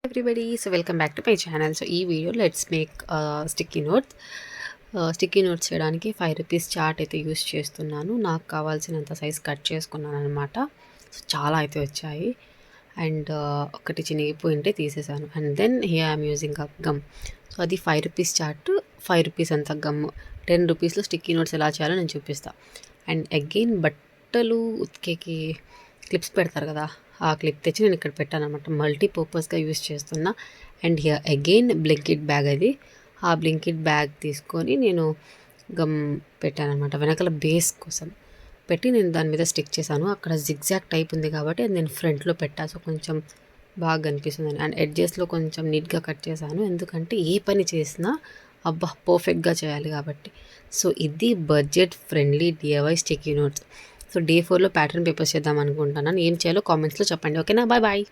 Everybody, so welcome back to my channel. So ఈ video let's make sticky notes. Sticky notes చేయడానికి 5 rupees chart అయితే use చేస్తున్నాను. నాకు కావాల్సినంత సైజ్ కట్ చేసుకున్నాను అనమాట. సో చాలా అయితే వచ్చాయి. అండ్ ఒకటి చినిగిపోయింటే తీసేసాను. And then here I'm using a gum. So అది 5 రూపీస్ చార్ట్, 5 రూపీస్ అంత గమ్. 10 రూపీస్లో స్టిక్కీ నోట్స్ ఎలా చేయాలో నేను చూపిస్తాను. అండ్ అగైన్ బట్టలు ఉతికేకి క్లిప్స్ పెడతారు కదా, ఆ క్లిప్ తెచ్చి నేను ఇక్కడ పెట్టాను అనమాట. మల్టీపర్పస్గా యూస్ చేస్తున్నా. And here again Blinkit bag. అది ఆ బ్లింకిట్ బ్యాగ్ తీసుకొని నేను గమ్ పెట్టాను అనమాట, వెనకాల బేస్ కోసం పెట్టి నేను దాని మీద స్టిక్ చేశాను. అక్కడ జిగ్జాగ్ టైప్ ఉంది కాబట్టి అది నేను ఫ్రంట్లో పెట్టాను. సో కొంచెం బాగా కనిపిస్తుంది. అండ్ ఎడ్జెస్లో కొంచెం నీట్గా కట్ చేశాను, ఎందుకంటే ఏ పని చేసినా అబ్బా పర్ఫెక్ట్గా చేయాలి కాబట్టి. సో ఇది budget friendly DIY sticky notes. So day 4లో ప్యాటర్న్ పేపర్స్ చేద్దాం అనుకుంటున్నాను. ఏం చేయాలో కామెంట్స్లో చెప్పండి. ఓకేనా? Bye bye.